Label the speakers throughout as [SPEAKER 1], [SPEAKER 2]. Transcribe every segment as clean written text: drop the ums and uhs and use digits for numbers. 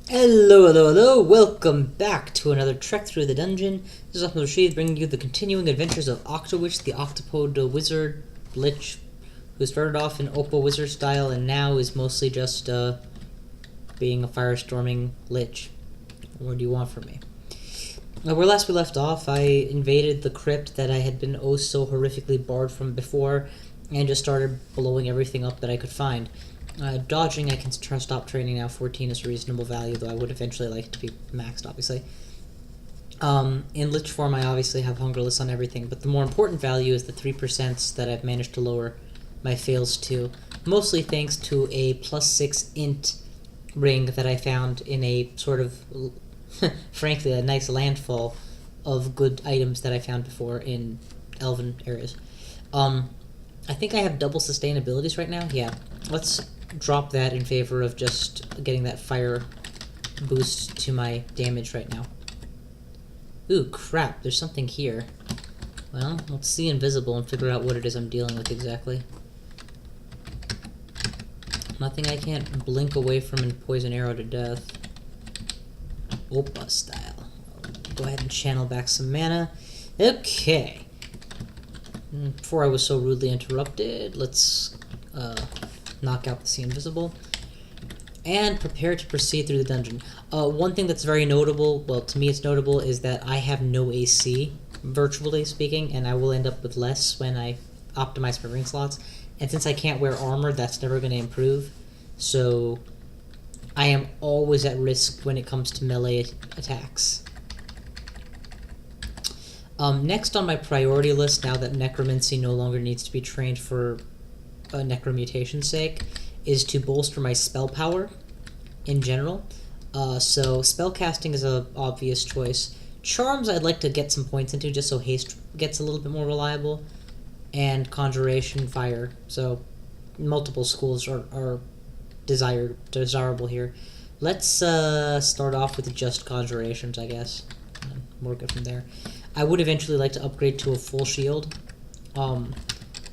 [SPEAKER 1] Hello, welcome back to another trek through the dungeon. This is OpPA bringing you the continuing adventures of Octo-lich, the octopode wizard lich, who started off in OpPA wizard style and now is mostly just being a firestorming lich. What do you want from me? Where last we left off, I invaded the crypt that I had been oh so horrifically barred from before, and just started blowing everything up that I could find. Dodging, I can stop training now. 14 is a reasonable value, though I would eventually like to be maxed, obviously. In Lich form, I obviously have Hungerless on everything, but the more important value is the 3% that I've managed to lower my fails to, mostly thanks to a +6 int ring that I found in a sort of, frankly, a nice landfall of good items that I found before in elven areas. I think I have double sustain abilities right now. Yeah, let's drop that in favor of just getting that fire boost to my damage right now. Ooh, crap, there's something here. Well, let's see invisible and figure out what it is I'm dealing with exactly. Nothing I can't blink away from and poison arrow to death. OpPA style. Go ahead and channel back some mana. Okay. Before I was so rudely interrupted, let's knock out the See Invisible, and prepare to proceed through the dungeon. One thing that's very notable, well, to me it's notable, is that I have no AC, virtually speaking, and I will end up with less when I optimize my ring slots. And since I can't wear armor, that's never going to improve, so I am always at risk when it comes to melee attacks. Next on my priority list, now that Necromancy no longer needs to be trained for necromutation's sake, is to bolster my spell power in general. So spellcasting is an obvious choice. Charms I'd like to get some points into just so haste gets a little bit more reliable. And conjuration, fire. So multiple schools are desirable here. Let's start off with just conjurations, I guess, and work it from there. I would eventually like to upgrade to a full shield.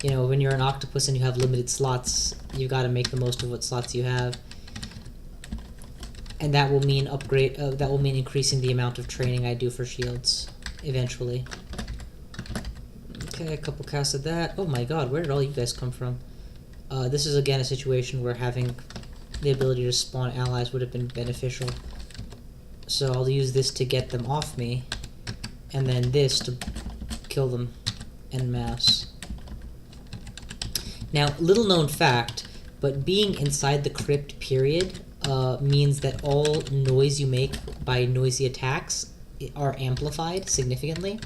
[SPEAKER 1] You know, when you're an octopus and you have limited slots, you got to make the most of what slots you have, and that will mean that will mean increasing the amount of training I do for shields eventually. Okay, a couple casts of that. Oh my God, where did all you guys come from? This is again a situation where having the ability to spawn allies would have been beneficial. So I'll use this to get them off me, and then this to kill them en masse. Now, little known fact, but being inside the crypt period means that all noise you make by noisy attacks are amplified significantly,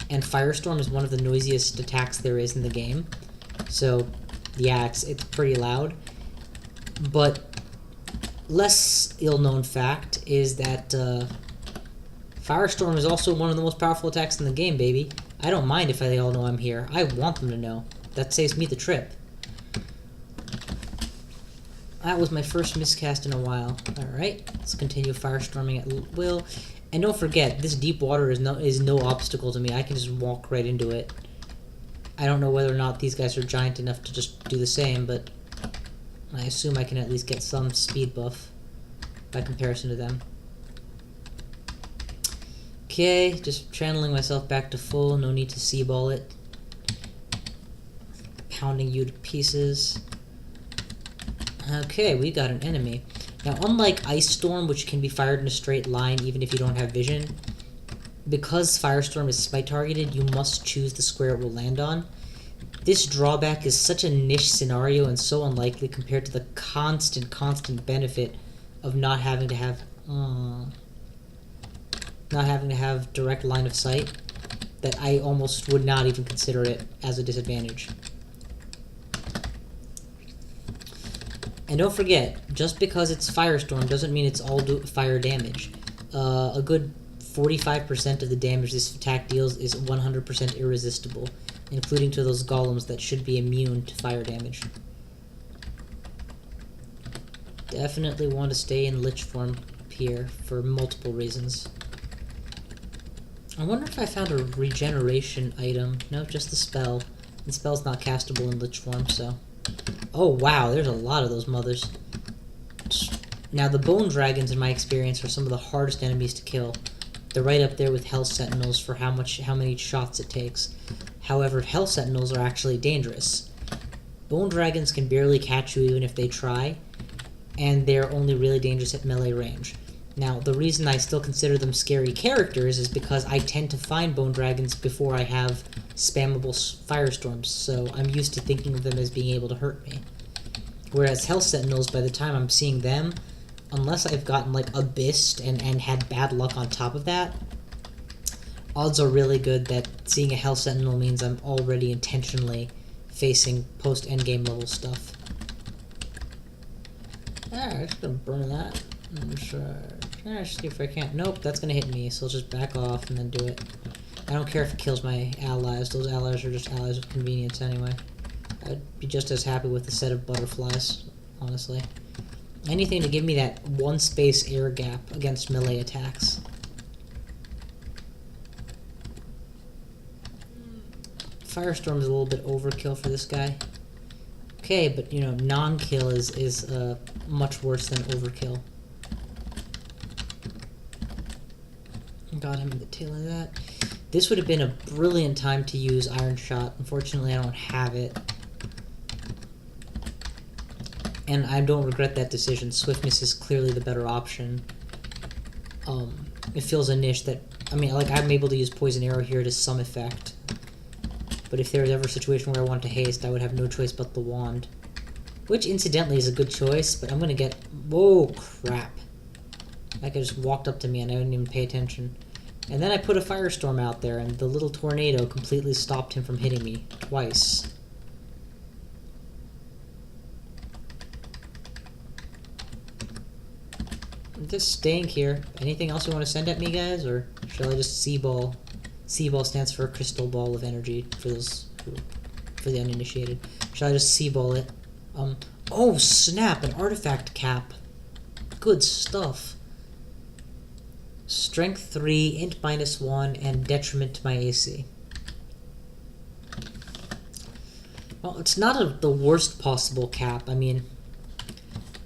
[SPEAKER 1] and Firestorm is one of the noisiest attacks there is in the game. So, yeah, it's pretty loud. But less ill-known fact is that Firestorm is also one of the most powerful attacks in the game, baby. I don't mind if they all know I'm here. I want them to know. That saves me the trip. That was my first miscast in a while. Alright, let's continue firestorming at will. And don't forget, this deep water is no obstacle to me. I can just walk right into it. I don't know whether or not these guys are giant enough to just do the same, but I assume I can at least get some speed buff by comparison to them. Okay, just channeling myself back to full. No need to C-ball it. Pounding you to pieces. Okay, we got an enemy. Now, unlike Ice Storm, which can be fired in a straight line even if you don't have vision, because Firestorm is smite targeted, you must choose the square it will land on. This drawback is such a niche scenario and so unlikely compared to the constant benefit of not having to have direct line of sight that I almost would not even consider it as a disadvantage. And don't forget, just because it's Firestorm doesn't mean it's all fire damage. A good 45% of the damage this attack deals is 100% irresistible, including to those golems that should be immune to fire damage. Definitely want to stay in Lich form here for multiple reasons. I wonder if I found a regeneration item. No, just the spell. The spell's not castable in Lich form, so... Oh wow, there's a lot of those mothers. Now, the Bone Dragons, in my experience, are some of the hardest enemies to kill. They're right up there with Hell Sentinels for how many shots it takes. However, Hell Sentinels are actually dangerous. Bone Dragons can barely catch you even if they try, and they're only really dangerous at melee range. Now, the reason I still consider them scary characters is because I tend to find Bone Dragons before I have spammable firestorms, so I'm used to thinking of them as being able to hurt me. Whereas Hell Sentinels, by the time I'm seeing them, unless I've gotten like Abyssed and had bad luck on top of that, odds are really good that seeing a Hell Sentinel means I'm already intentionally facing post-endgame level stuff. Alright, just gonna burn that. See if I can't. Nope, that's gonna hit me, so I'll just back off and then do it. I don't care if it kills my allies. Those allies are just allies of convenience anyway. I'd be just as happy with a set of butterflies, honestly. Anything to give me that one space air gap against melee attacks. Firestorm is a little bit overkill for this guy. Okay, but you know, non-kill is much worse than overkill. Got him in the tail of that. This would have been a brilliant time to use Iron Shot. Unfortunately, I don't have it. And I don't regret that decision. Swiftness is clearly the better option. It feels a niche that... I mean, like, I'm able to use Poison Arrow here to some effect. But if there was ever a situation where I wanted to haste, I would have no choice but the wand. Which, incidentally, is a good choice, but I'm gonna get... Whoa, crap. That guy just walked up to me and I didn't even pay attention. And then I put a firestorm out there, and the little tornado completely stopped him from hitting me twice. I'm just staying here. Anything else you want to send at me, guys, or shall I just C-ball? C-ball stands for Crystal Ball of Energy for those for the uninitiated. Shall I just C-ball it? Oh snap! An artifact cap. Good stuff. Strength 3, int -1, and detriment to my AC. Well, it's not the worst possible cap. I mean,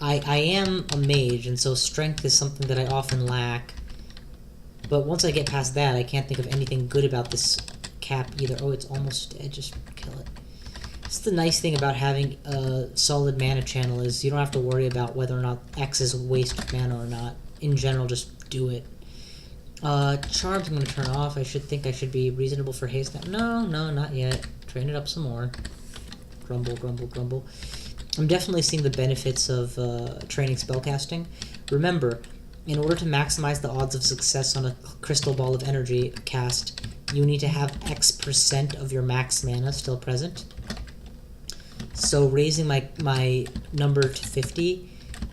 [SPEAKER 1] I am a mage, and so strength is something that I often lack. But once I get past that, I can't think of anything good about this cap either. Oh, it's almost dead. Just kill it. It's the nice thing about having a solid mana channel is you don't have to worry about whether or not X is waste mana or not. In general, just do it. Charms I'm going to turn off. I should be reasonable for haste now. No, not yet. Train it up some more. Grumble, grumble, grumble. I'm definitely seeing the benefits of training spellcasting. Remember, in order to maximize the odds of success on a Crystal Ball of Energy cast, you need to have X% of your max mana still present. So raising my number to 50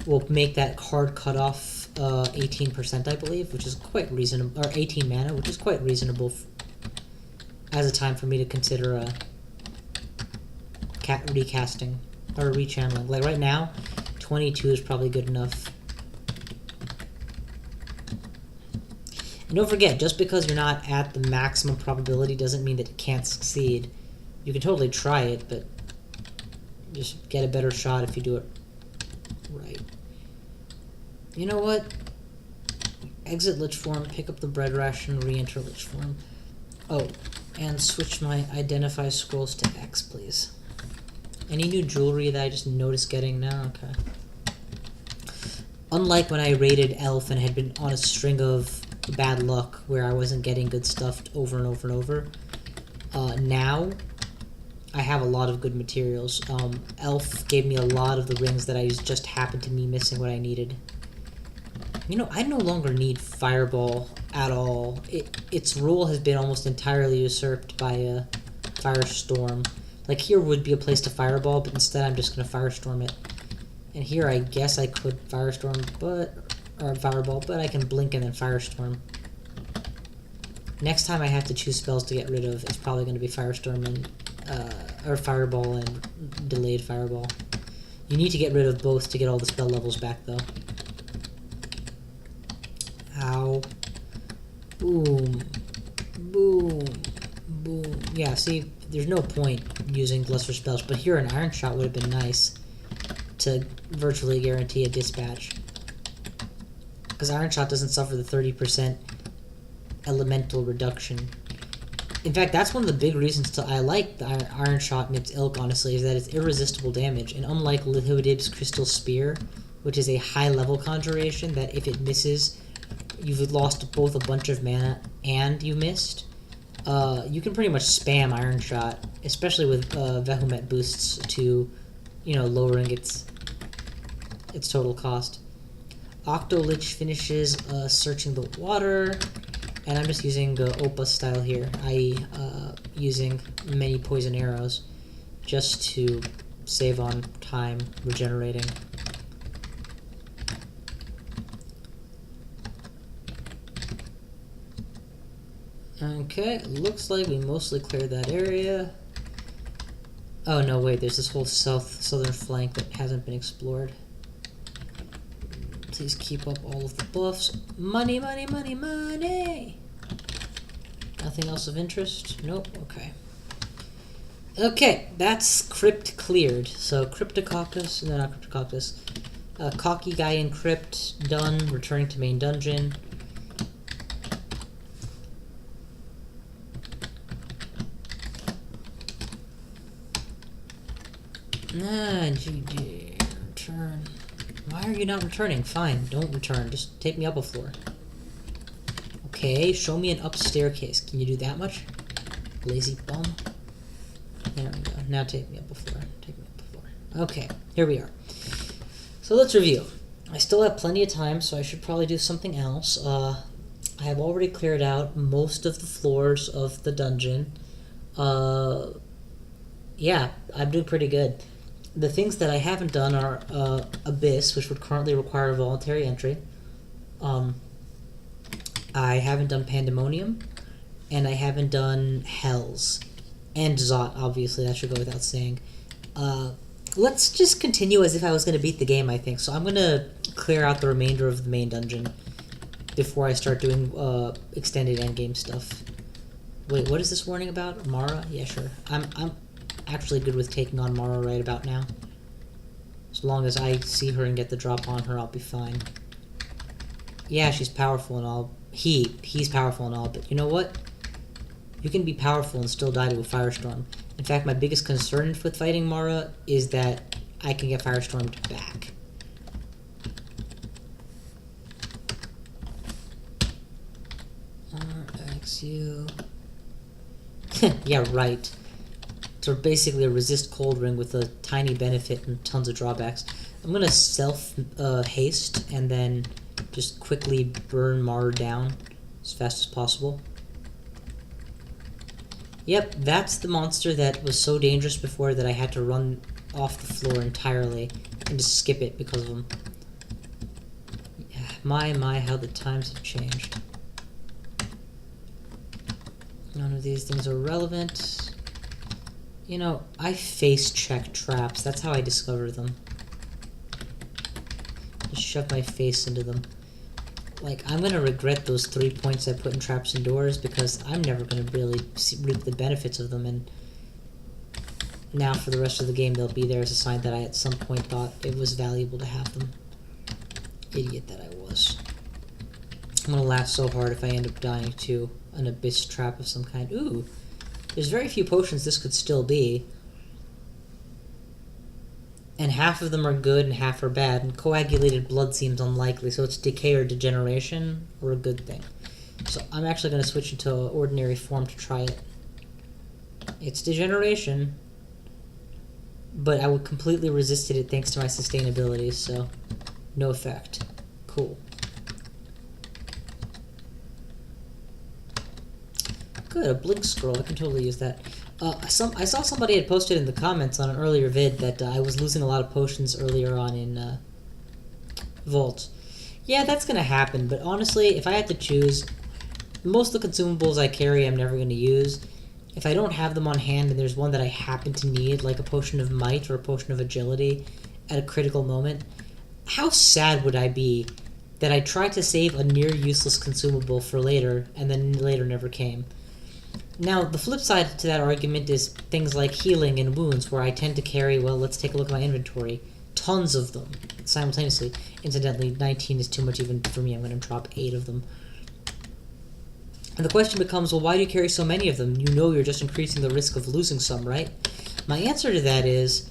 [SPEAKER 1] will make that hard cutoff 18%, I believe, which is quite reasonable, or 18 mana, which is quite reasonable as a time for me to consider a recasting or rechanneling. Like right now, 22 is probably good enough. And don't forget, just because you're not at the maximum probability doesn't mean that it can't succeed. You can totally try it, but just get a better shot if you do it right. You know what? Exit Lich form, pick up the bread ration, re-enter Lich form. Oh, and switch my identify scrolls to X, please. Any new jewelry that I just noticed getting now? Okay. Unlike when I raided Elf and had been on a string of bad luck where I wasn't getting good stuff over and over and over, now I have a lot of good materials. Elf gave me a lot of the rings that I just happened to me missing what I needed. You know, I no longer need Fireball at all. Its role has been almost entirely usurped by a Firestorm. Like, here would be a place to Fireball, but instead I'm just going to Firestorm it. And here I guess I could Firestorm, or Fireball, but I can Blink and then Firestorm. Next time I have to choose spells to get rid of, it's probably going to be Firestorm and, or Fireball and Delayed Fireball. You need to get rid of both to get all the spell levels back, though. Ow. Boom. Boom. Boom. Yeah, see, there's no point using lesser spells, but here an Iron Shot would have been nice to virtually guarantee a dispatch. because Iron Shot doesn't suffer the 30% elemental reduction. In fact, that's one of the big reasons I like the Iron Shot and its ilk, honestly, is that it's irresistible damage. And unlike Lithoidib's Crystal Spear, which is a high-level conjuration that if it misses, you've lost both a bunch of mana and you missed, you can pretty much spam Iron Shot, especially with Vehement boosts to, you know, lowering its total cost. Octo-lich finishes searching the water, and I'm just using the OpPA style here, i.e. Using many poison arrows just to save on time regenerating. Okay, looks like we mostly cleared that area. Oh no, wait, there's this whole southern flank that hasn't been explored. Please keep up all of the buffs. Money, money, money, money! Nothing else of interest? Nope, okay. Okay, that's Crypt cleared. So Cryptococcus, no, not Cryptococcus. Cocky guy in Crypt, done, returning to main dungeon. GG, return. Why are you not returning? Fine, don't return. Just take me up a floor. Okay, show me an up staircase. Can you do that much? Lazy bum. There we go. Now take me up a floor. Take me up a floor. Okay, here we are. So let's review. I still have plenty of time, so I should probably do something else. I have already cleared out most of the floors of the dungeon. Yeah, I'm doing pretty good. The things that I haven't done are Abyss, which would currently require a voluntary entry. I haven't done Pandemonium, and I haven't done Hells. And Zot, obviously, that should go without saying. Let's just continue as if I was going to beat the game, I think. So I'm going to clear out the remainder of the main dungeon before I start doing extended endgame stuff. Wait, what is this warning about? Mara? Yeah, sure. I'm actually good with taking on Mara right about now. As long as I see her and get the drop on her, I'll be fine. Yeah, she's powerful and all. He's powerful and all, but you know what? You can be powerful and still die to a Firestorm. In fact, my biggest concern with fighting Mara is that I can get Firestormed back. RXU. Yeah, right. So basically a resist cold ring with a tiny benefit and tons of drawbacks. I'm gonna self haste and then just quickly burn Mara down as fast as possible. Yep, that's the monster that was so dangerous before that I had to run off the floor entirely and just skip it because of him. My, how the times have changed. None of these things are relevant. You know, I face check traps. That's how I discover them. Just shove my face into them. Like, I'm gonna regret those 3 points I put in traps and doors because I'm never gonna really reap the benefits of them, and now for the rest of the game they'll be there as a sign that I at some point thought it was valuable to have them. Idiot that I was. I'm gonna laugh so hard if I end up dying to an abyss trap of some kind. Ooh, there's very few potions this could still be. And half of them are good and half are bad, and coagulated blood seems unlikely, so it's decay or degeneration, or a good thing. So I'm actually going to switch into ordinary form to try it. It's degeneration, but I would completely resisted it thanks to my sustainability, so no effect. Cool. Good, a blink scroll, I can totally use that. I saw somebody had posted in the comments on an earlier vid that I was losing a lot of potions earlier on in Vault. Yeah, that's going to happen, but honestly, if I had to choose, most of the consumables I carry I'm never going to use. If I don't have them on hand and there's one that I happen to need, like a potion of might or a potion of agility, at a critical moment, how sad would I be that I tried to save a near useless consumable for later, and then later never came. Now, the flip side to that argument is things like healing and wounds, where I tend to carry, well, let's take a look at my inventory, tons of them simultaneously. Incidentally, 19 is too much even for me. I'm going to drop 8 of them. And the question becomes, well, why do you carry so many of them? You know you're just increasing the risk of losing some, right? My answer to that is,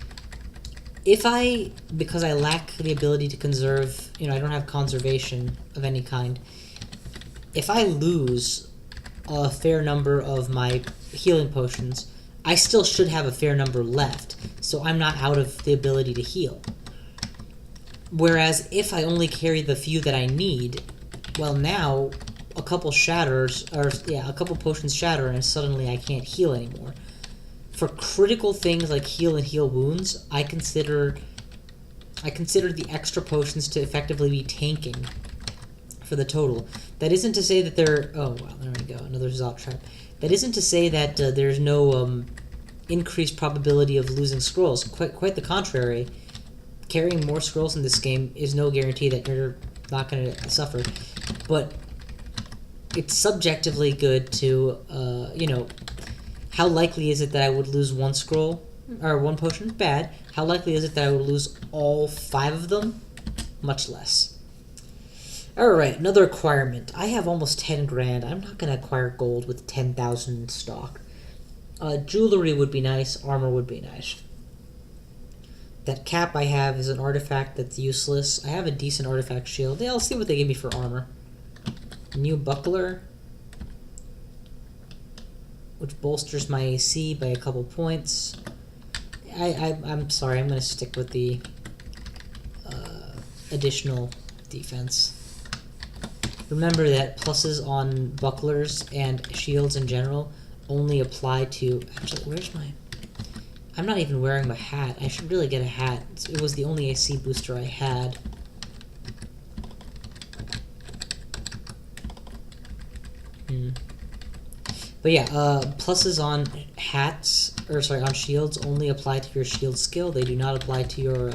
[SPEAKER 1] because I lack the ability to conserve, I don't have conservation of any kind, if I lose a fair number of my healing potions, I still should have a fair number left, so I'm not out of the ability to heal. Whereas if I only carry the few that I need, well, now a couple potions shatter and suddenly I can't heal anymore. For critical things like heal and heal wounds, I consider the extra potions to effectively be tanking for the total. That isn't to say that there... Oh, wow, there we go. Another Zot trap. That isn't to say that there's no increased probability of losing scrolls. Quite the contrary. Carrying more scrolls in this game is no guarantee that you're not going to suffer. But it's subjectively good to, how likely is it that I would lose one scroll, or one potion? Bad. How likely is it that I would lose all 5 of them? Much less. Alright, another acquirement. I have almost 10 grand. I'm not going to acquire gold with 10,000 in stock. Jewelry would be nice. Armor would be nice. That cap I have is an artifact that's useless. I have a decent artifact shield. Yeah, I'll see what they give me for armor. New buckler, which bolsters my AC by a couple points. I'm sorry, I'm going to stick with the additional defense. Remember that pluses on bucklers and shields in general only apply to... Actually, where's my... I'm not even wearing my hat. I should really get a hat. It was the only AC booster I had. But yeah, pluses on hats, on shields only apply to your shield skill. They do not apply to your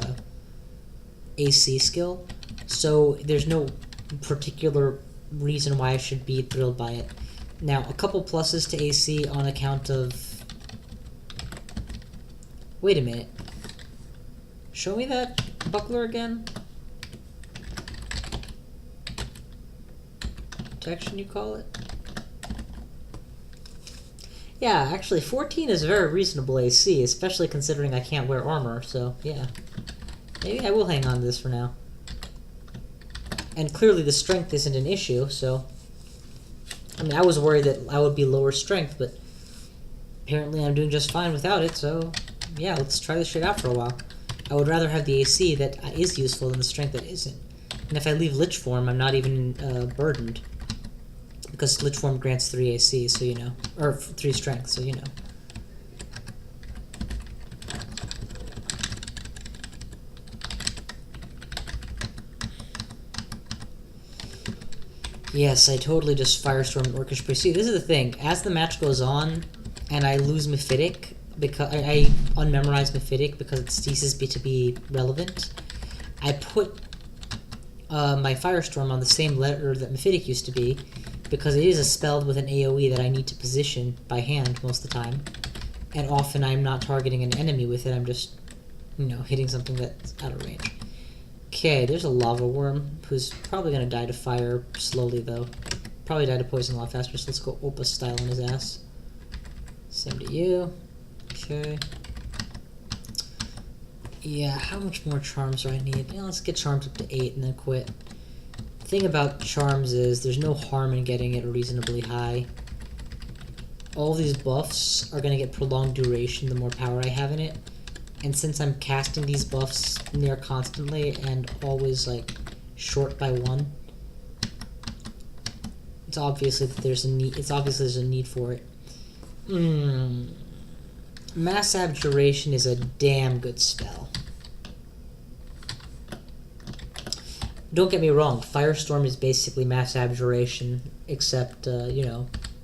[SPEAKER 1] AC skill. So there's no particular reason why I should be thrilled by it. Now, a couple pluses to AC on account of... Wait a minute. Show me that buckler again. Protection, you call it? Yeah, actually, 14 is a very reasonable AC, especially considering I can't wear armor, so, yeah. Maybe I will hang on to this for now. And clearly the strength isn't an issue, so... I mean, I was worried that I would be lower strength, but apparently I'm doing just fine without it, so... Yeah, let's try this shit out for a while. I would rather have the AC that is useful than the strength that isn't. And if I leave Lich form, I'm not even burdened. Because Lich form grants 3 AC, so you know. Or 3 strength, so you know. Yes, I totally just Firestormed Orcish Priest. See, this is the thing. As the match goes on, and I lose Mephitic, because I unmemorize Mephitic because it ceases to be relevant, I put my Firestorm on the same letter that Mephitic used to be, because it is a spell with an AoE that I need to position by hand most of the time, and often I'm not targeting an enemy with it, I'm just, hitting something that's out of range. Okay, there's a lava worm who's probably going to die to fire slowly, though. Probably die to poison a lot faster, so let's go OpPA style on his ass. Same to you. Okay. Yeah, how much more charms do I need? Yeah, let's get charms up to 8 and then quit. The thing about charms is there's no harm in getting it reasonably high. All these buffs are going to get prolonged duration the more power I have in it. And since I'm casting these buffs near constantly and always, short by 1, it's obvious that there's a need for it. Mass Abjuration is a damn good spell. Don't get me wrong, Firestorm is basically Mass Abjuration, except,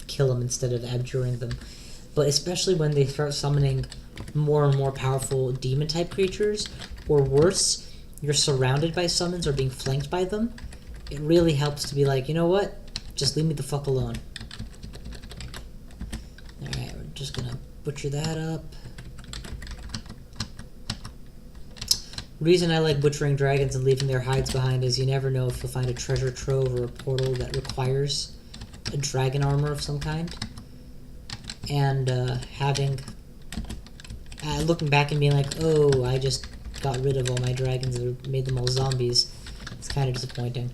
[SPEAKER 1] kill them instead of abjuring them. But especially when they start summoning more and more powerful demon-type creatures, or worse, you're surrounded by summons or being flanked by them, it really helps to be like, you know what? Just leave me the fuck alone. Alright, we're just gonna butcher that up. Reason I like butchering dragons and leaving their hides behind is you never know if you'll find a treasure trove or a portal that requires a dragon armor of some kind. And looking back and being like, oh, I just got rid of all my dragons and made them all zombies. It's kind of disappointing.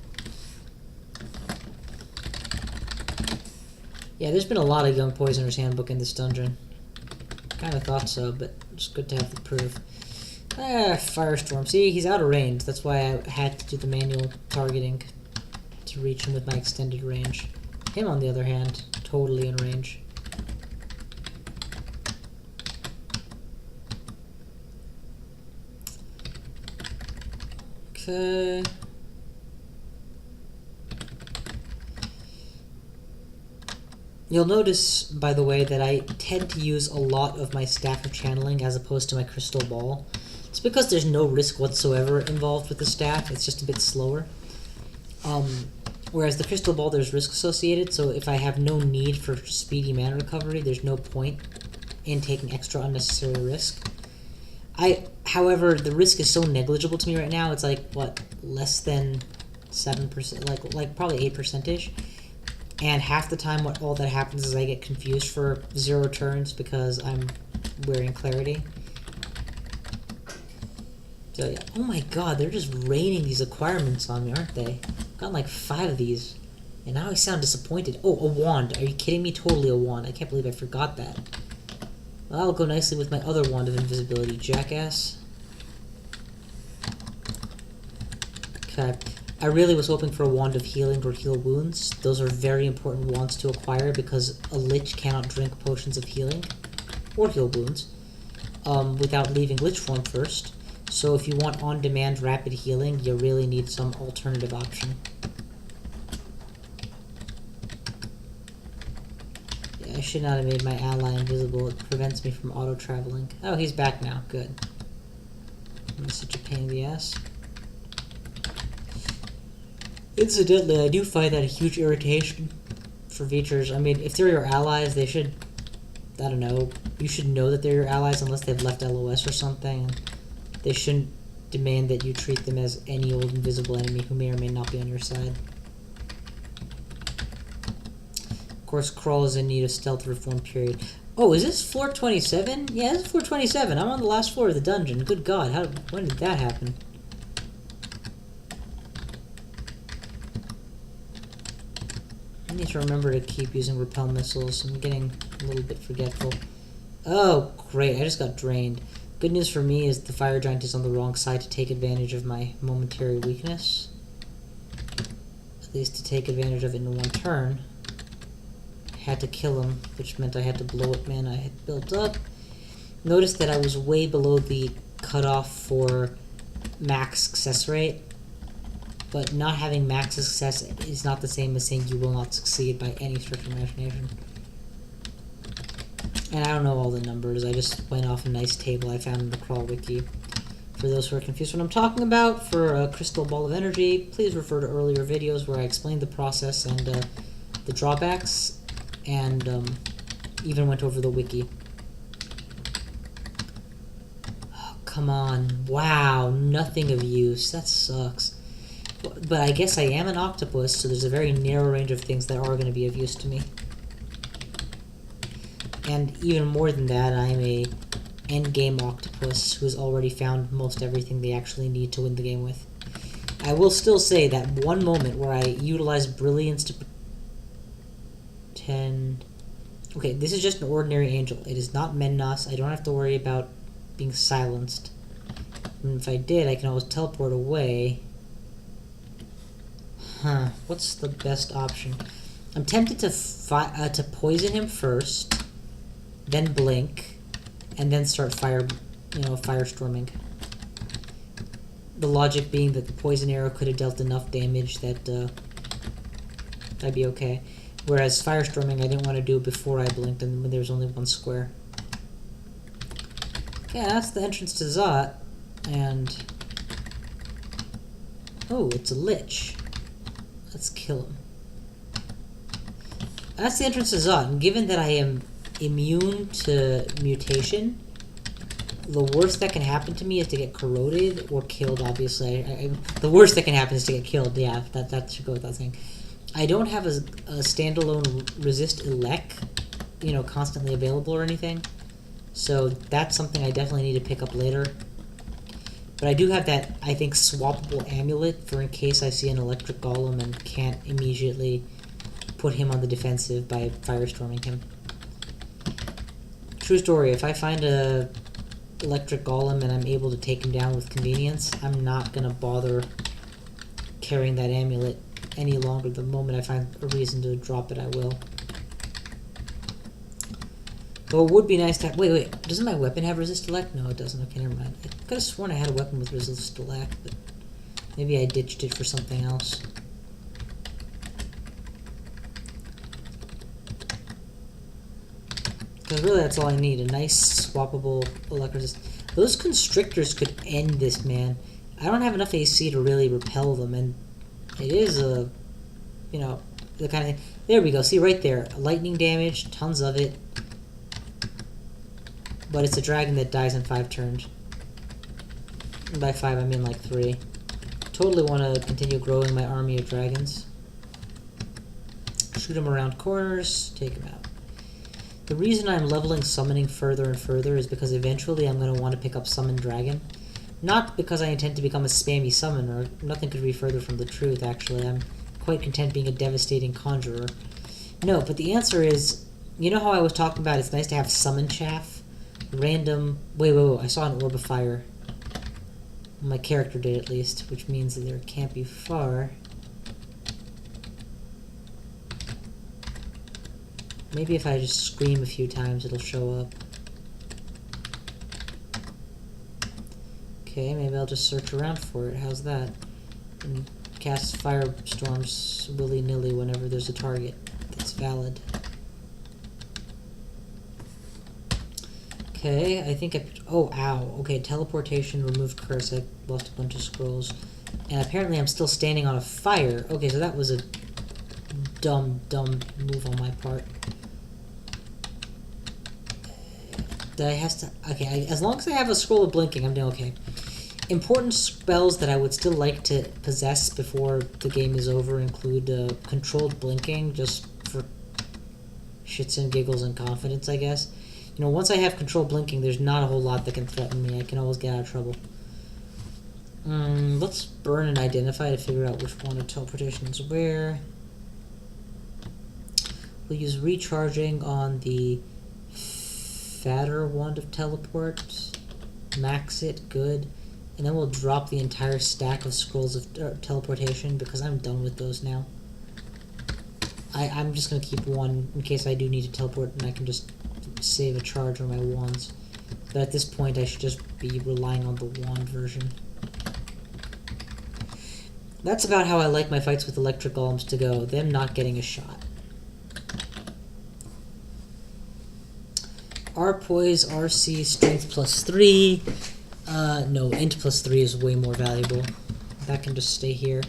[SPEAKER 1] Yeah, there's been a lot of Young Poisoner's Handbook in this dungeon. Kind of thought so, but it's good to have the proof. Firestorm. See, he's out of range. That's why I had to do the manual targeting to reach him with my extended range. Him, on the other hand, totally in range. Okay. You'll notice, by the way, that I tend to use a lot of my Staff of Channeling as opposed to my Crystal Ball. It's because there's no risk whatsoever involved with the staff, it's just a bit slower. Whereas the Crystal Ball, there's risk associated, so if I have no need for speedy mana recovery, there's no point in taking extra unnecessary risk. However, the risk is so negligible to me right now, it's like, what, less than 7%, like probably 8%-ish. And half the time all that happens is I get confused for 0 turns because I'm wearing Clarity. So yeah, oh my god, they're just raining these acquirements on me, aren't they? I've gotten like 5 of these. And now I sound disappointed. Oh, a wand. Are you kidding me? Totally a wand. I can't believe I forgot that. Well, that'll go nicely with my other wand of invisibility, jackass. Okay. I really was hoping for a wand of healing or heal wounds. Those are very important wands to acquire because a lich cannot drink potions of healing or heal wounds without leaving lich form first. So if you want on-demand rapid healing, you really need some alternative option. Yeah, I should not have made my ally invisible. It prevents me from auto-traveling. Oh, he's back now. Good. I'm such a pain in the ass. Incidentally, I do find that a huge irritation for Veachers. I mean, if they're your allies, they should... I don't know. You should know that they're your allies unless they've left LOS or something. They shouldn't demand that you treat them as any old invisible enemy who may or may not be on your side. Of course, Crawl is in need of stealth reform period. Oh, is this floor 27? Yeah, this is floor 27. I'm on the last floor of the dungeon. Good God, when did that happen? I need to remember to keep using repel missiles. I'm getting a little bit forgetful. Oh, great. I just got drained. Good news for me is the fire giant is on the wrong side to take advantage of my momentary weakness. At least to take advantage of it in one turn. I had to kill him, which meant I had to blow up mana I had built up. Notice that I was way below the cutoff for max success rate. But not having max success is not the same as saying you will not succeed by any stretch of imagination. And I don't know all the numbers, I just went off a nice table I found in the Crawl wiki. For those who are confused what I'm talking about, for a Crystal Ball of Energy, please refer to earlier videos where I explained the process and the drawbacks, and even went over the wiki. Oh, come on. Wow, nothing of use. That sucks. But I guess I am an octopus, so there's a very narrow range of things that are going to be of use to me. And even more than that, I'm a endgame octopus who's already found most everything they actually need to win the game with. I will still say that one moment where I utilized Brilliance to pretend... Okay, this is just an ordinary angel. It is not Mennas. I don't have to worry about being silenced. And if I did, I can always teleport away. Huh, what's the best option? I'm tempted to poison him first, then blink, and then start firestorming. The logic being that the poison arrow could have dealt enough damage that I'd be okay. Whereas firestorming, I didn't want to do before I blinked and when there was only one square. Yeah, that's the entrance to Zot, and... Oh, it's a lich. Let's kill him. That's the entrance to Zot, and given that I am immune to mutation, the worst that can happen to me is to get corroded or killed, obviously. The worst that can happen is to get killed, yeah, that should go without saying. I don't have a standalone resist elec, you know, constantly available or anything. So that's something I definitely need to pick up later. But I do have that, I think, swappable amulet for in case I see an electric golem and can't immediately put him on the defensive by firestorming him. True story, if I find a electric golem and I'm able to take him down with convenience, I'm not going to bother carrying that amulet any longer. The moment I find a reason to drop it, I will. Though it would be nice to have... Wait, doesn't my weapon have resist elect? No, it doesn't. Okay, never mind. I could have sworn I had a weapon with resist elect, but maybe I ditched it for something else. Because really that's all I need, a nice swappable elect resist. Those constrictors could end this, man. I don't have enough AC to really repel them, and it is a, you know, the kind of thing. There we go, see right there, lightning damage, tons of it. But it's a dragon that dies in 5 turns. And by 5 I mean like 3. Totally want to continue growing my army of dragons. Shoot them around corners, take them out. The reason I'm leveling summoning further and further is because eventually I'm going to want to pick up Summon Dragon. Not because I intend to become a spammy summoner. Nothing could be further from the truth, actually. I'm quite content being a devastating conjurer. No, but the answer is, you know how I was talking about it's nice to have Summon Chaff? Random... Wait, I saw an Orb of Fire. My character did, at least, which means that there can't be far. Maybe if I just scream a few times, it'll show up. Okay, maybe I'll just search around for it. How's that? And cast firestorms willy-nilly whenever there's a target that's valid. Okay, I think I... Oh, ow. Okay, teleportation, removed curse. I lost a bunch of scrolls. And apparently I'm still standing on a fire. Okay, so that was a dumb move on my part. That I have to... Okay, as long as I have a scroll of blinking, I'm doing okay. Important spells that I would still like to possess before the game is over include controlled blinking, just for shits and giggles and confidence, I guess. You know, once I have controlled blinking, there's not a whole lot that can threaten me. I can always get out of trouble. Let's burn and identify to figure out which one of teleportation is where. We'll use recharging on the fatter wand of teleport. Max it, good. And then we'll drop the entire stack of scrolls of teleportation because I'm done with those now. I'm just going to keep one in case I do need to teleport and I can just save a charge on my wands. But at this point I should just be relying on the wand version. That's about how I like my fights with electric golems to go, them not getting a shot. R poise, RC, strength +3. No, int +3 is way more valuable. That can just stay here.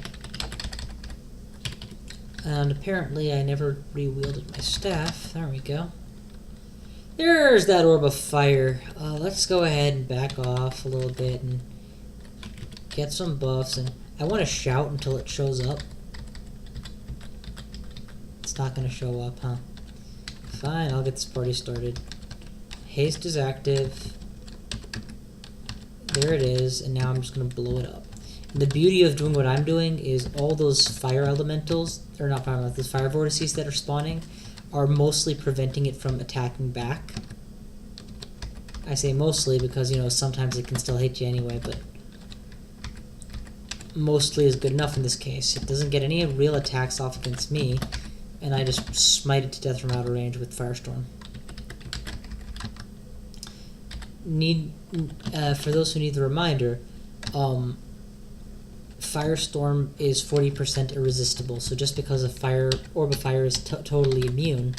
[SPEAKER 1] And apparently I never re-wielded my staff. There we go. There's that orb of fire. Let's go ahead and back off a little bit and get some buffs. And I want to shout until it shows up. It's not going to show up, huh? Fine, I'll get this party started. Haste is active. There it is, and now I'm just going to blow it up. And the beauty of doing what I'm doing is all those fire elementals, or not fire elementals, fire vortices that are spawning are mostly preventing it from attacking back. I say mostly because, you know, sometimes it can still hit you anyway, but mostly is good enough in this case. It doesn't get any real attacks off against me, and I just smite it to death from outer range with Firestorm. For those who need the reminder, Firestorm is 40% irresistible, so just because a orb of fire is totally immune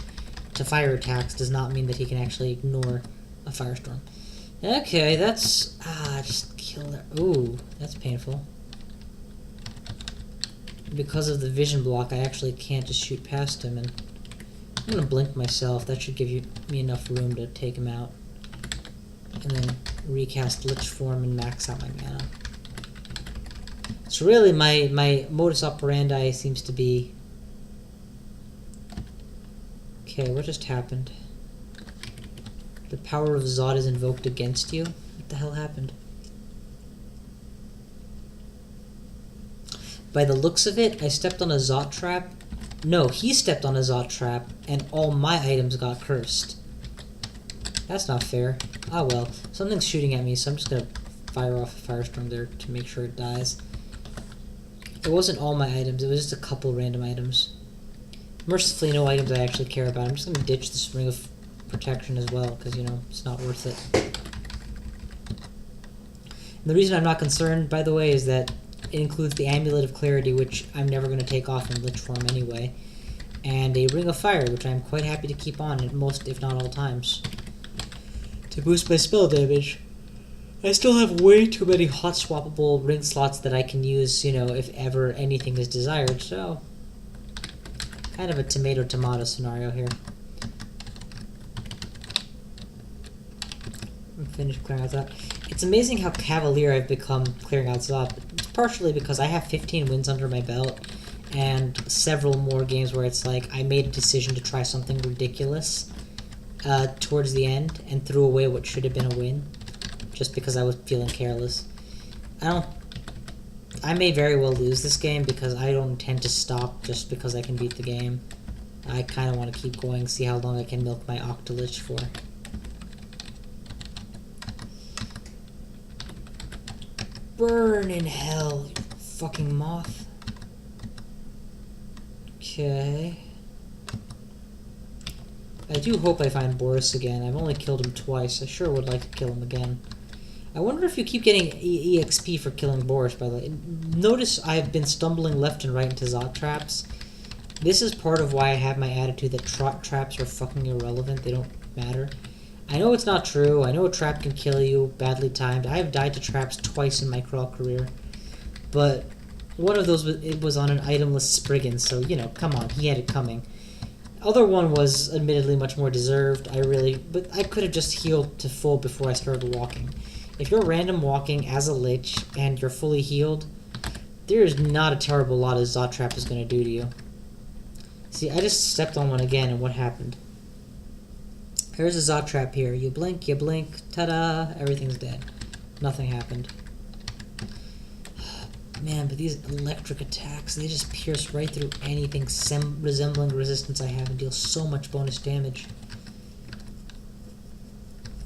[SPEAKER 1] to fire attacks does not mean that he can actually ignore a Firestorm. Okay, that's... just kill that. Ooh, that's painful. Because of the vision block, I actually can't just shoot past him, and I'm going to blink myself. That should give me enough room to take him out. And then recast Lich form and max out my mana. So really, my modus operandi seems to be... Okay, what just happened? The power of Zod is invoked against you? What the hell happened? By the looks of it, I stepped on a Zod trap. No, he stepped on a Zod trap, and all my items got cursed. That's not fair. Ah well, something's shooting at me, so I'm just gonna fire off a firestorm there to make sure it dies. It wasn't all my items, it was just a couple random items. Mercifully, no items I actually care about. I'm just gonna ditch this ring of protection as well, because, you know, it's not worth it. And the reason I'm not concerned, by the way, is that it includes the Amulet of Clarity, which I'm never going to take off in Lich form anyway, and a Ring of Fire, which I'm quite happy to keep on at most, if not all times, to boost my spell damage. I still have way too many hot swappable ring slots that I can use, you know, if ever anything is desired, so kind of a tomato-tomato scenario here. I'm finished clearing out that. It's amazing how cavalier I've become clearing out Zod. It's partially because I have 15 wins under my belt, and several more games where it's like I made a decision to try something ridiculous towards the end and threw away what should have been a win just because I was feeling careless. I may very well lose this game because I don't intend to stop just because I can beat the game. I kind of want to keep going, see how long I can milk my Octo-lich for. Burn in hell, you fucking moth. Okay. I do hope I find Boris again. I've only killed him twice. I sure would like to kill him again. I wonder if you keep getting EXP for killing Boris, by the way. Notice I've been stumbling left and right into Zod traps. This is part of why I have my attitude that traps are fucking irrelevant. They don't matter. I know it's not true. I know a trap can kill you, badly timed. I have died to traps twice in my crawl career. But one of those, it was on an itemless Spriggan, so, you know, come on, he had it coming. Other one was admittedly much more deserved. But I could have just healed to full before I started walking. If you're random walking as a Lich and you're fully healed, there is not a terrible lot a Zod trap is going to do to you. See, I just stepped on one again, and what happened? Here's a Zod trap here. You blink, ta-da, everything's dead. Nothing happened. Man, but these electric attacks, they just pierce right through anything resembling resistance I have and deal so much bonus damage.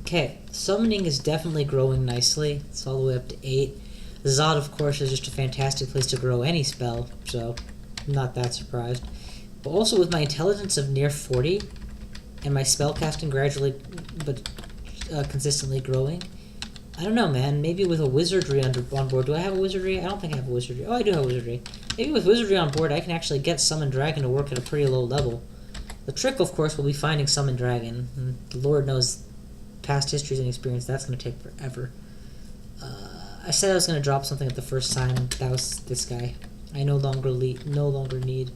[SPEAKER 1] Okay, summoning is definitely growing nicely. It's all the way up to 8. Zod, of course, is just a fantastic place to grow any spell, so I'm not that surprised. But also with my intelligence of near 40, and my spellcasting gradually but consistently growing, I don't know, man. Maybe with a wizardry on board. Do I have a wizardry? I don't think I have a wizardry. Oh, I do have a wizardry. Maybe with wizardry on board, I can actually get Summon Dragon to work at a pretty low level. The trick, of course, will be finding Summon Dragon. And the Lord knows, past histories and experience, that's going to take forever. I said I was going to drop something at the first sign. That was this guy. I no longer need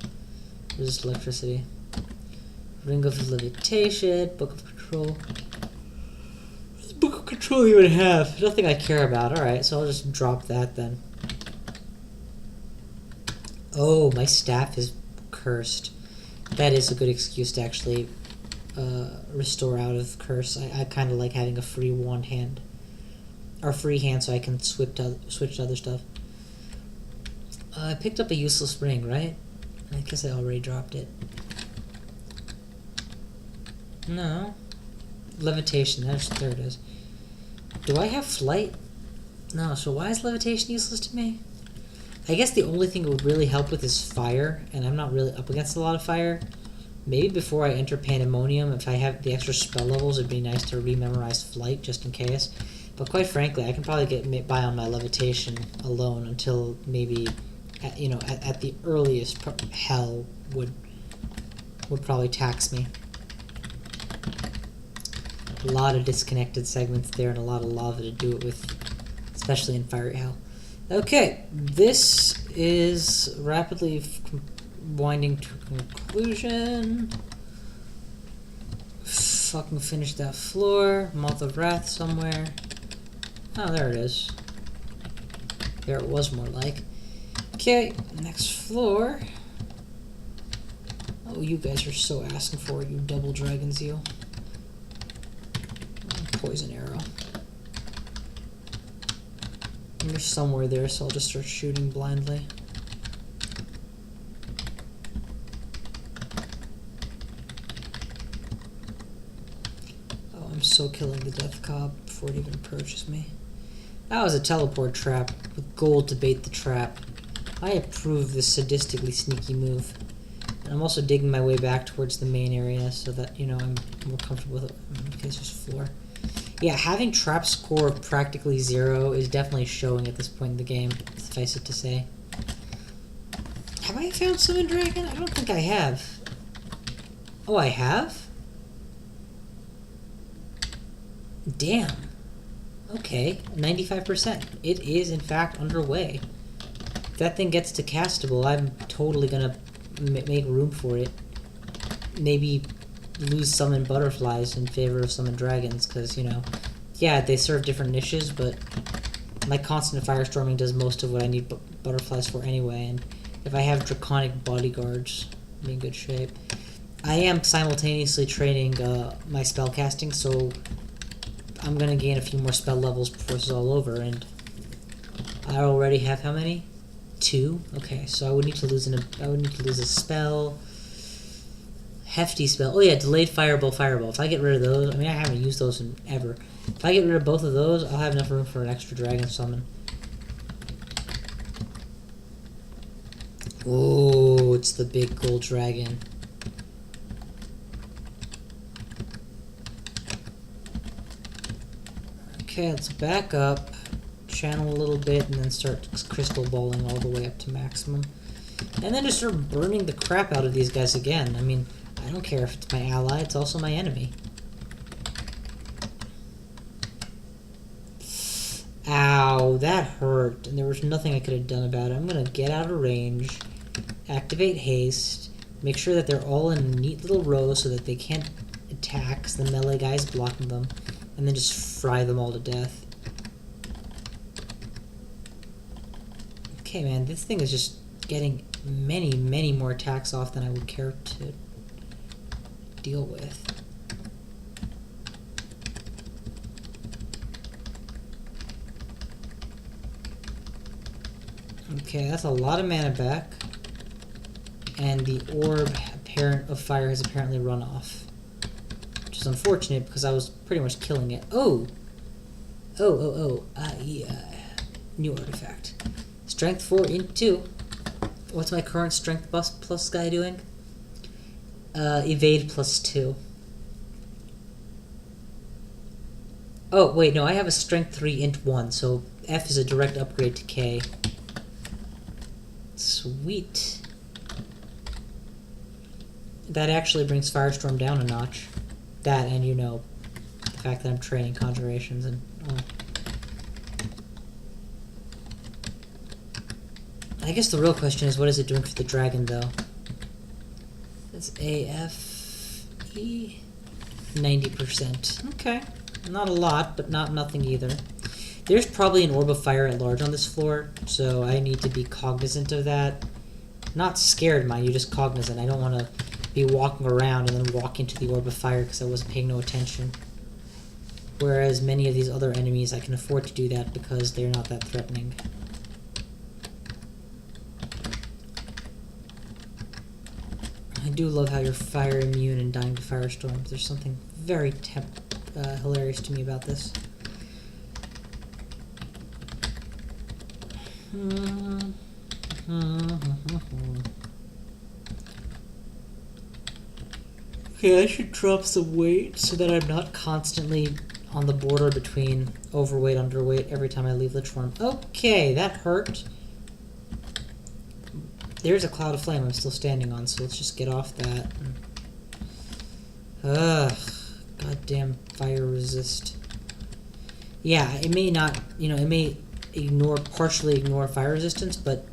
[SPEAKER 1] resist electricity. Ring of Levitation, Book of Control. What does Book of Control even have? Nothing I care about. Alright, so I'll just drop that then. Oh, my staff is cursed. That is a good excuse to actually restore out of curse. I kind of like having a free wand hand. Or free hand so I can switch to other stuff. I picked up a useless ring, right? I guess I already dropped it. No. Levitation, there it is. Do I have flight? No, so why is levitation useless to me? I guess the only thing it would really help with is fire, and I'm not really up against a lot of fire. Maybe before I enter Pandemonium, if I have the extra spell levels, it'd be nice to rememorize flight, just in case. But quite frankly, I can probably get by on my levitation alone until maybe, at the earliest, hell would probably tax me. A lot of disconnected segments there and a lot of lava to do it with, especially in Fiery Hell. Okay, this is rapidly winding to conclusion. Fucking finish that floor. Moth of Wrath somewhere. Oh, there it is. There it was more like. Okay, next floor. Oh, you guys are so asking for it, you double dragons, you. Poison arrow. And you're somewhere there, so I'll just start shooting blindly. Oh, I'm so killing the death cob before it even approaches me. That was a teleport trap with gold to bait the trap. I approve this sadistically sneaky move. And I'm also digging my way back towards the main area so that, you know, I'm more comfortable with it. Okay, it's just floor. Yeah, having trap score of practically 0 is definitely showing at this point in the game, suffice it to say. Have I found Summon Dragon? I don't think I have. Oh, I have? Damn. Okay, 95%. It is, in fact, underway. If that thing gets to castable, I'm totally gonna make room for it. Maybe lose summon butterflies in favor of summon dragons, because, you know, yeah, they serve different niches, but my constant firestorming does most of what I need butterflies for anyway, and if I have draconic bodyguards, I'm in good shape. I am simultaneously training my spellcasting, so I'm gonna gain a few more spell levels before this is all over, and I already have how many? 2? Okay, so I would need to lose a spell. Hefty spell. Oh yeah, delayed fireball. If I get rid of those, I mean I haven't used those in ever. If I get rid of both of those, I'll have enough room for an extra dragon summon. Oh, it's the big gold dragon. Okay, let's back up, channel a little bit, and then start crystal balling all the way up to maximum. And then just start burning the crap out of these guys again. I mean, I don't care if it's my ally, it's also my enemy. Ow, that hurt, and there was nothing I could have done about it. I'm gonna get out of range, activate haste, make sure that they're all in a neat little row so that they can't attack, because the melee guy's blocking them, and then just fry them all to death. Okay, man, this thing is just getting many, many more attacks off than I would care to deal with. Okay, that's a lot of mana back. And the orb of fire has apparently run off. Which is unfortunate because I was pretty much killing it. Oh! Yeah. New artifact. Strength 4 int 2. What's my current strength plus guy doing? Evade plus 2. Oh, wait, no, I have a strength 3 int 1, so F is a direct upgrade to K. Sweet. That actually brings Firestorm down a notch. That, and you know, the fact that I'm training conjurations and... Oh. I guess the real question is, what is it doing for the dragon, though? That's AFE... 90%. Okay. Not a lot, but not nothing either. There's probably an orb of fire at large on this floor, so I need to be cognizant of that. Not scared, mind you, just cognizant. I don't want to be walking around and then walk into the orb of fire because I wasn't paying no attention. Whereas many of these other enemies, I can afford to do that because they're not that threatening. I do love how you're fire immune and dying to firestorms. There's something very hilarious to me about this. Okay, I should drop some weight so that I'm not constantly on the border between overweight, underweight every time I leave Lich form. Okay, that hurt. There's a cloud of flame I'm still standing on, so let's just get off that. Ugh, goddamn fire resist. Yeah, it may not, you know, it may partially ignore fire resistance, but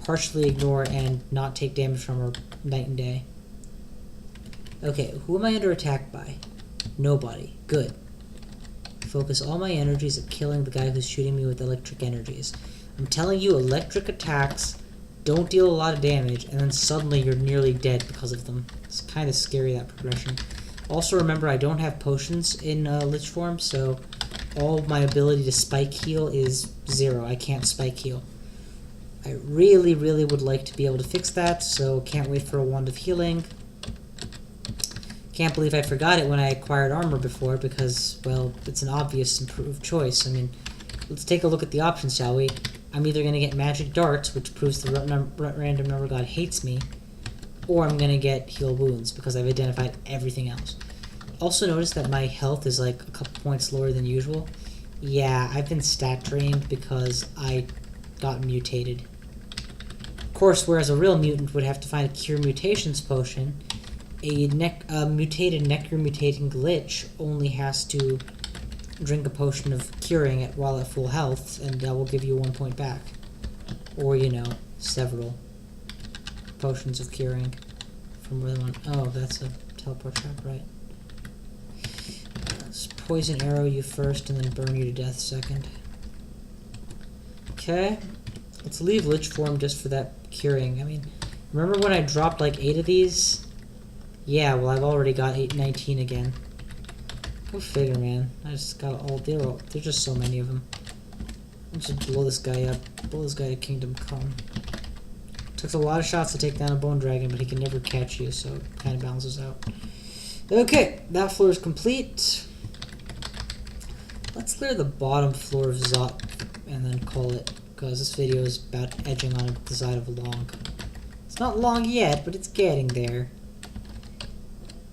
[SPEAKER 1] partially ignore and not take damage from her night and day. Okay, who am I under attack by? Nobody. Good. focus all my energies at killing the guy who's shooting me with electric energies. I'm telling you, electric attacks don't deal a lot of damage, and then suddenly you're nearly dead because of them. It's kind of scary, that progression. Also remember, I don't have potions in Lich form, so all my ability to spike heal is 0. I can't spike heal. I really, really would like to be able to fix that, so can't wait for a Wand of Healing. Can't believe I forgot it when I acquired armor before, because, well, it's an obvious improved choice. I mean, let's take a look at the options, shall we? I'm either going to get Magic Darts, which proves the random number god hates me, or I'm going to get Heal Wounds, because I've identified everything else. Also notice that my health is like a couple points lower than usual. Yeah, I've been stat drained because I got mutated. Of course, whereas a real mutant would have to find a Cure Mutations potion, a mutated necromutating Lich only has to drink a potion of curing it while at full health, and that will give you 1 point back. Or, you know, several potions of curing from more than one. Oh, that's a teleport trap, right. Let's poison arrow you first and then burn you to death second. Okay. Let's leave Lich form just for that curing. I mean, remember when I dropped like 8 of these? Yeah, well, I've already got 19 again. Go figure, man. I just got all... There's just so many of them. Let's just blow this guy up. Blow this guy to Kingdom Come. Took a lot of shots to take down a Bone Dragon, but he can never catch you, so it kind of balances out. Okay, that floor is complete. Let's clear the bottom floor of Zot and then call it, because this video is about edging on the side of long. It's not long yet, but it's getting there.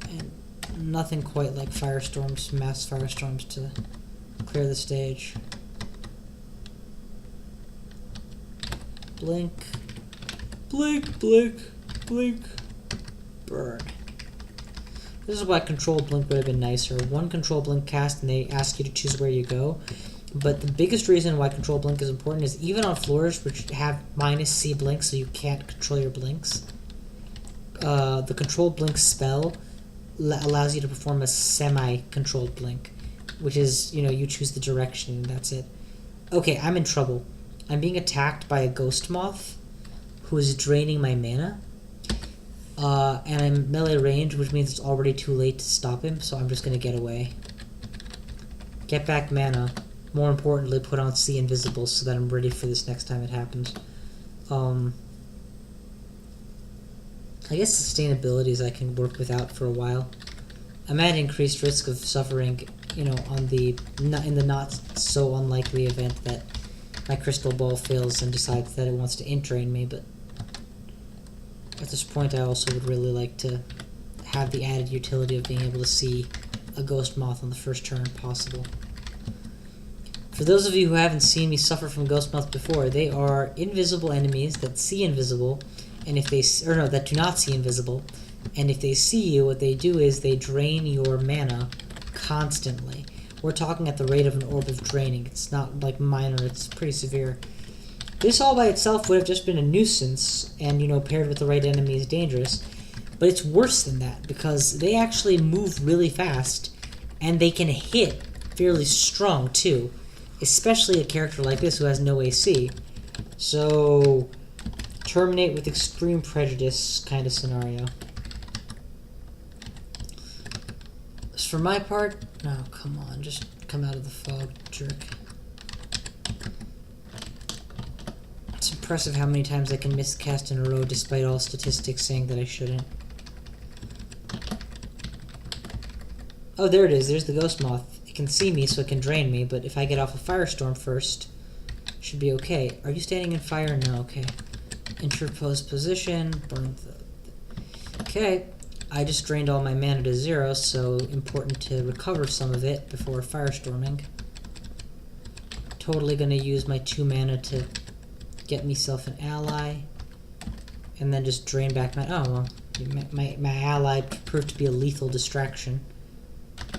[SPEAKER 1] And nothing quite like firestorms, mass firestorms to clear the stage. Blink. Blink, blink, blink. Burn. This is why Control Blink would have been nicer. One Control Blink cast and they ask you to choose where you go. But the biggest reason why Control Blink is important is even on floors which have -C blink, so you can't control your blinks, the Control Blink spell allows you to perform a semi-controlled blink, which is, you know, you choose the direction and that's it. Okay, I'm in trouble. I'm being attacked by a ghost moth who is draining my mana. And I'm melee range, which means it's already too late to stop him, so I'm just gonna get away. Get back mana. More importantly, put on See Invisible so that I'm ready for this next time it happens. I guess sustainabilities I can work without for a while. I'm at increased risk of suffering, you know, in the not so unlikely event that my crystal ball fails and decides that it wants to int drain me, but at this point I also would really like to have the added utility of being able to see a ghost moth on the first turn possible. For those of you who haven't seen me suffer from ghost moth before, they are invisible enemies that see invisible, and if they that do not see invisible, and if they see you, what they do is they drain your mana constantly. We're talking at the rate of an orb of draining. It's not like minor, it's pretty severe. This all by itself would have just been a nuisance, and, you know, paired with the right enemy is dangerous. But it's worse than that, because they actually move really fast, and they can hit fairly strong, too. Especially a character like this who has no AC. So, terminate with extreme prejudice kind of scenario. As for my part, no, come on, just come out of the fog, jerk. It's impressive how many times I can miscast in a row despite all statistics saying that I shouldn't. Oh, there it is. There's the ghost moth. It can see me, so it can drain me, but if I get off a firestorm first, it should be okay. Are you standing in fire? No, okay. Interpose position, burn the... Okay, I just drained all my mana to 0, so important to recover some of it before firestorming. Totally gonna use my 2 mana to get myself an ally, and then just drain back my... Oh, well, my ally proved to be a lethal distraction.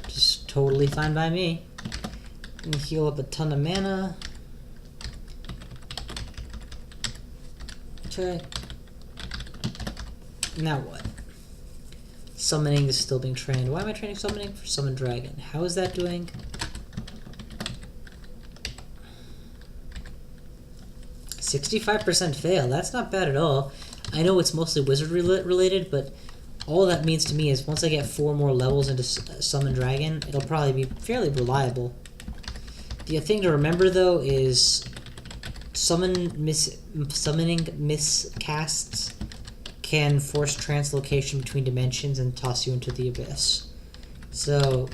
[SPEAKER 1] Just totally fine by me. And heal up a ton of mana. Okay. Now what? Summoning is still being trained. Why am I training summoning? For Summon Dragon. How is that doing? 65% fail. That's not bad at all. I know it's mostly wizard related, but all that means to me is once I get 4 more levels into Summon Dragon, it'll probably be fairly reliable. The thing to remember though is summoning miscasts can force translocation between dimensions and toss you into the abyss. So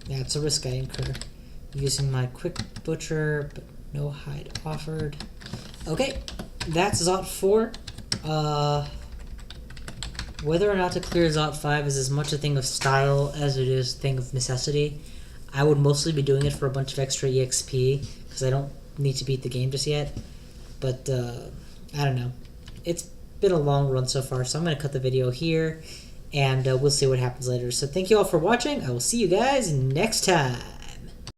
[SPEAKER 1] yeah, it's a risk I incur. Using my quick butcher, but no hide offered. Okay, that's Zot 4. Whether or not to clear Zot 5 is as much a thing of style as it is a thing of necessity. I would mostly be doing it for a bunch of extra EXP, because I don't need to beat the game just yet. But, I don't know. It's been a long run so far, so I'm going to cut the video here, and we'll see what happens later. So thank you all for watching. I will see you guys next time.